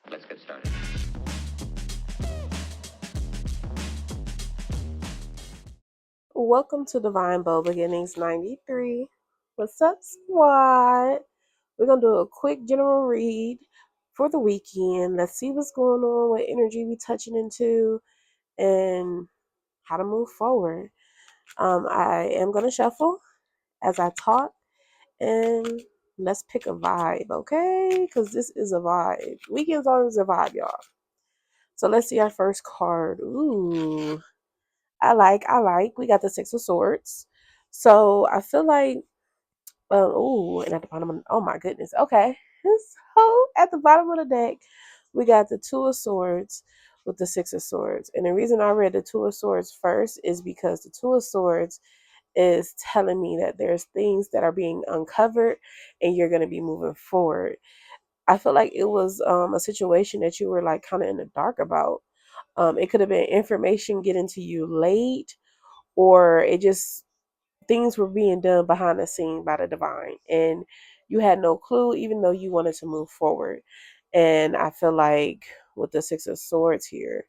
Let's get started. Welcome to Divine Bow Beginnings 93. What's up, squad? We're going to do a quick general read for the weekend. Let's see what's going on, what energy we touching into, and how to move forward. I am going to shuffle as I talk, and let's pick a vibe, okay? Because this is a vibe. Weekend's always a vibe, y'all. So let's see our first card. Ooh, I like. We got the Six of Swords. So I feel like, and at the bottom, oh my goodness. Okay. So at the bottom of the deck, we got the Two of Swords with the Six of Swords. And the reason I read the Two of Swords first is because the Two of Swords is telling me that there's things that are being uncovered and you're going to be moving forward. I feel like it was a situation that you were like kind of in the dark about. It could have been information getting to you late, or it just things were being done behind the scene by the divine, and you had no clue, even though you wanted to move forward. And I feel like with the Six of Swords here,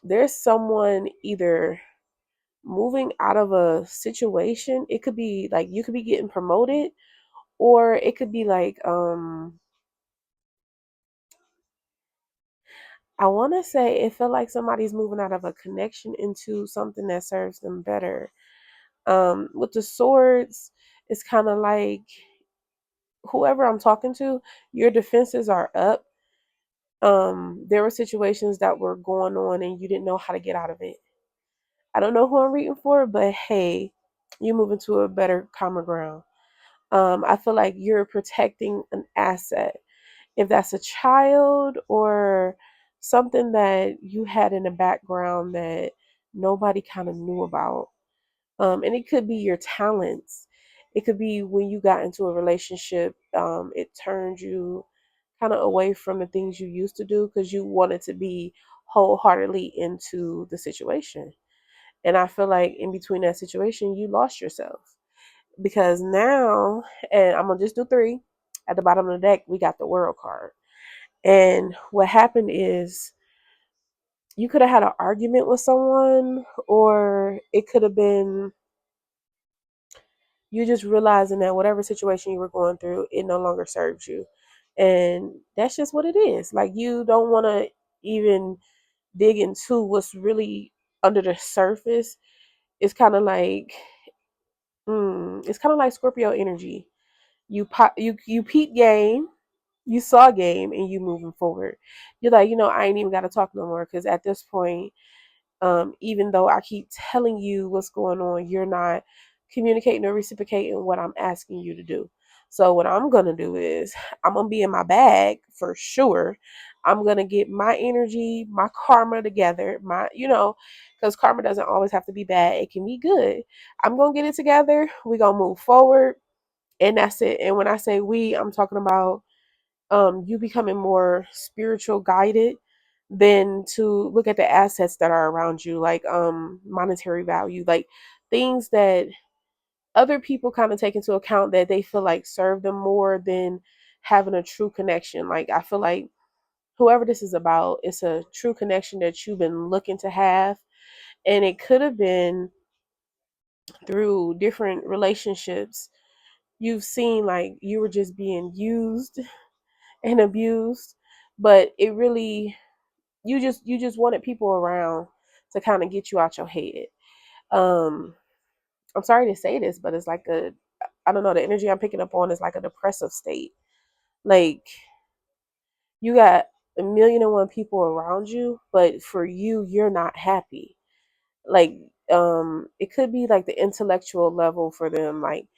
there's someone either moving out of a situation. It could be like you could be getting promoted, or it could be like I want to say it felt like somebody's moving out of a connection into something that serves them better. With the swords, it's kind of like whoever I'm talking to, your defenses are up. There were situations that were going on and you didn't know how to get out of it. I don't know who I'm reading for, but hey, you move into a better, calmer ground. I feel like you're protecting an asset. If that's a child or something that you had in the background that nobody kind of knew about, and it could be your talents. It could be when you got into a relationship, it turned you kind of away from the things you used to do because you wanted to be wholeheartedly into the situation. And I feel like in between that situation, you lost yourself because now, and I'm gonna just do three. At the bottom of the deck, we got the World card. And what happened is you could have had an argument with someone, or it could have been you just realizing that whatever situation you were going through, it no longer serves you. And that's just what it is. Like, you don't want to even dig into what's really under the surface. It's kind of like, it's kind of like Scorpio energy. You peep game, you saw game, and you moving forward. You're like, I ain't even got to talk no more because at this point, even though I keep telling you what's going on, you're not communicating or reciprocating what I'm asking you to do. So what I'm gonna do is I'm gonna be in my bag for sure. I'm gonna get my energy, my karma together, because karma doesn't always have to be bad. It can be good. I'm gonna get it together. We're gonna move forward, and that's it. And when I say we, I'm talking about you becoming more spiritual guided than to look at the assets that are around you, like monetary value, like things that other people kind of take into account that they feel like serve them more than having a true connection. Like, I feel like whoever this is about, it's a true connection that you've been looking to have, and it could have been through different relationships. You've seen like you were just being used and abused, but it really, you just wanted people around to kind of get you out your head. um I'm sorry to say this, but it's like I don't know, the energy I'm picking up on is like a depressive state. Like, you got a million and one people around you, but for you, you're not happy. Like, it could be like the intellectual level for them, like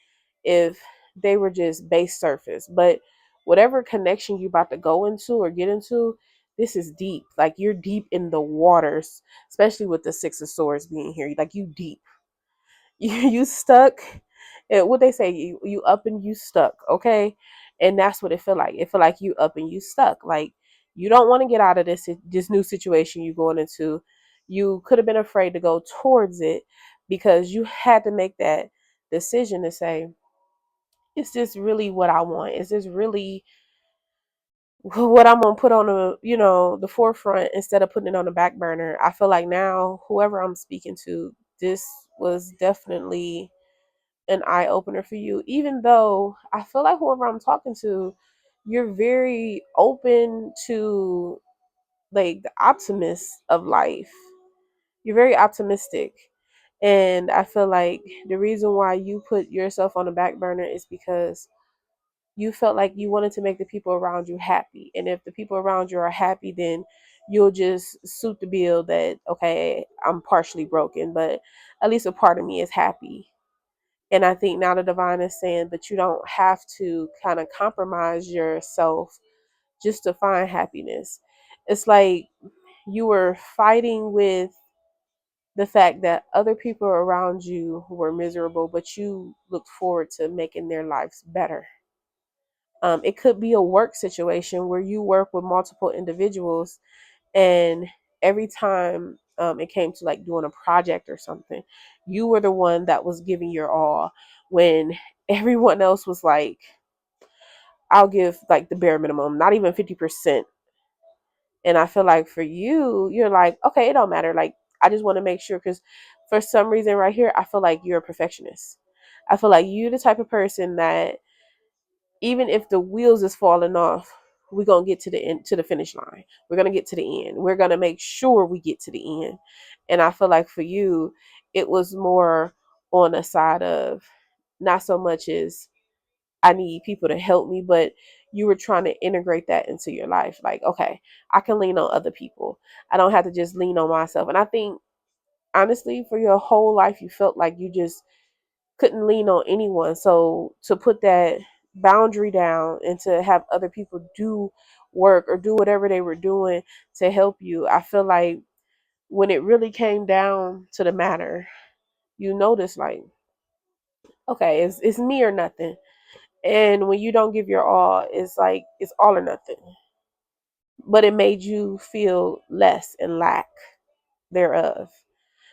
if they were just base surface. But whatever connection you about to go into or get into, this is deep. Like, you're deep in the waters, especially with the Six of Swords being here. Like, you deep. You stuck. What they say, you up and you stuck, okay? And that's what it feel like. It feel like you up and you stuck. Like, you don't want to get out of this new situation you going into. You could have been afraid to go towards it because you had to make that decision to say, is this really what I want? Is this really what I'm gonna put on the forefront instead of putting it on the back burner? I feel like now whoever I'm speaking to, this was definitely an eye opener for you. Even though I feel like whoever I'm talking to, you're very open to like the optimist of life. You're very optimistic. And I feel like the reason why you put yourself on the back burner is because you felt like you wanted to make the people around you happy. And if the people around you are happy, then you'll just suit the bill that, okay, I'm partially broken, but at least a part of me is happy. And I think now the divine is saying, but you don't have to kind of compromise yourself just to find happiness. It's like you were fighting with the fact that other people around you were miserable, but you look forward to making their lives better. It could be a work situation where you work with multiple individuals, and every time it came to like doing a project or something, you were the one that was giving your all when everyone else was like, I'll give like the bare minimum, not even 50%. And I feel like for you, you're like, okay, it don't matter. Like, I just want to make sure because for some reason right here, I feel like you're a perfectionist. I feel like you're the type of person that even if the wheels is falling off, we're gonna get to the end, to the finish line. We're gonna get to the end. We're gonna make sure we get to the end. And I feel like for you, it was more on the side of not so much as I need people to help me, but you were trying to integrate that into your life. Like, okay, I can lean on other people. I don't have to just lean on myself. And I think honestly, for your whole life, you felt like you just couldn't lean on anyone. So to put that boundary down and to have other people do work or do whatever they were doing to help you, I feel like when it really came down to the matter, you notice like, okay, it's me or nothing. And when you don't give your all, it's like it's all or nothing. But it made you feel less and lack thereof.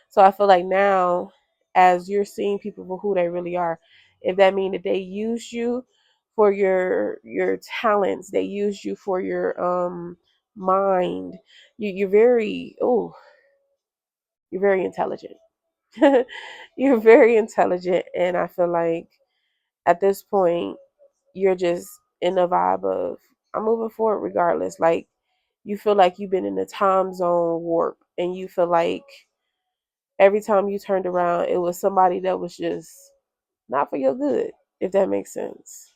So I feel like now, as you're seeing people for who they really are, if that means that they use you for your talents, they use you for your mind. You're very you're very intelligent. You're very intelligent, and I feel like at this point you're just in a vibe of I'm moving forward regardless. Like you feel like you've been in a time zone warp, and you feel like every time you turned around, it was somebody that was just not for your good, if that makes sense.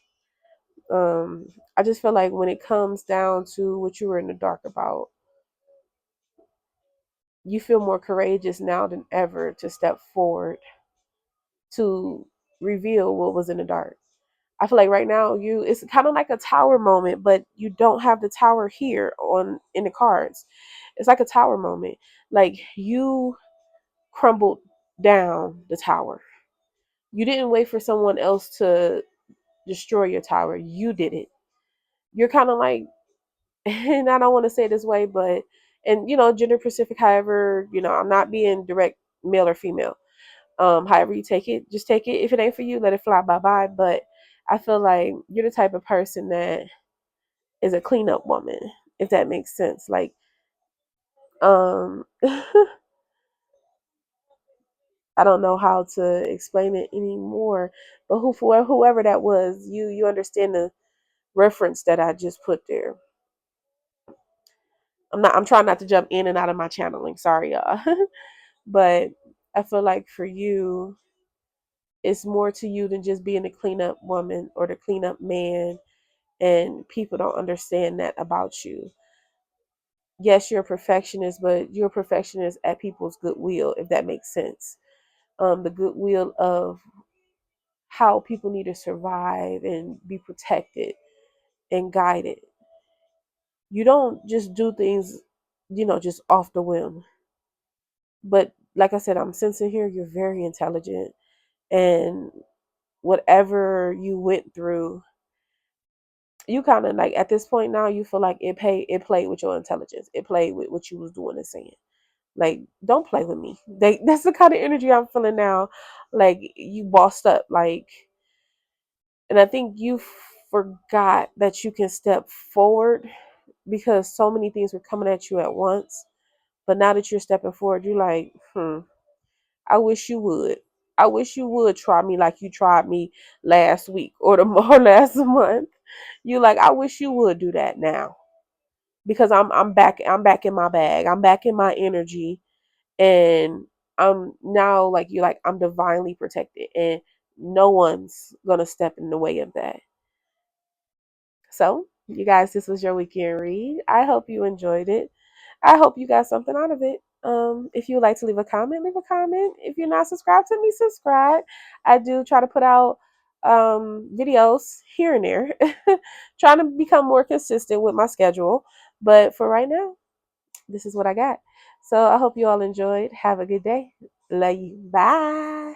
I just feel like when it comes down to what you were in the dark about, you feel more courageous now than ever to step forward to reveal what was in the dark. I feel like right now it's kind of like a tower moment, but you don't have the tower here on in the cards. It's like a tower moment. Like you crumbled down the tower. You didn't wait for someone else to destroy your tower. You did it. You're kind of like, and I don't want to say it this way, but, and gender specific, however, I'm not being direct male or female. However you take it, just take it. If it ain't for you, let it fly bye bye. But I feel like you're the type of person that is a cleanup woman, if that makes sense. Like, I don't know how to explain it anymore, but whoever that was, you understand the reference that I just put there. I'm trying not to jump in and out of my channeling. Sorry, y'all. But I feel like for you, it's more to you than just being a cleanup woman or the cleanup man, and people don't understand that about you. Yes, you're a perfectionist, but you're a perfectionist at people's goodwill, if that makes sense. The goodwill of how people need to survive and be protected and guided. You don't just do things, just off the whim. But like I said, I'm sensing here you're very intelligent, and whatever you went through, you kind of like at this point now you feel like it played with your intelligence. It played with what you was doing and saying. Like, don't play with me. That's the kind of energy I'm feeling now. Like you bossed up. Like And I think you forgot that you can step forward because so many things were coming at you at once. But now that you're stepping forward, you're like, I wish you would. I wish you would try me like you tried me last week or the or last month. You like, I wish you would do that now because I'm back in my bag. I'm back in my energy, and I'm now like you like I'm divinely protected, and no one's gonna step in the way of that. So, you guys, this was your weekend read. I hope you enjoyed it. I hope you got something out of it. If you would like to leave a comment, leave a comment. If you're not subscribed to me, subscribe. I do try to put out videos here and there, trying to become more consistent with my schedule. But for right now, this is what I got. So I hope you all enjoyed. Have a good day. Love you. Bye.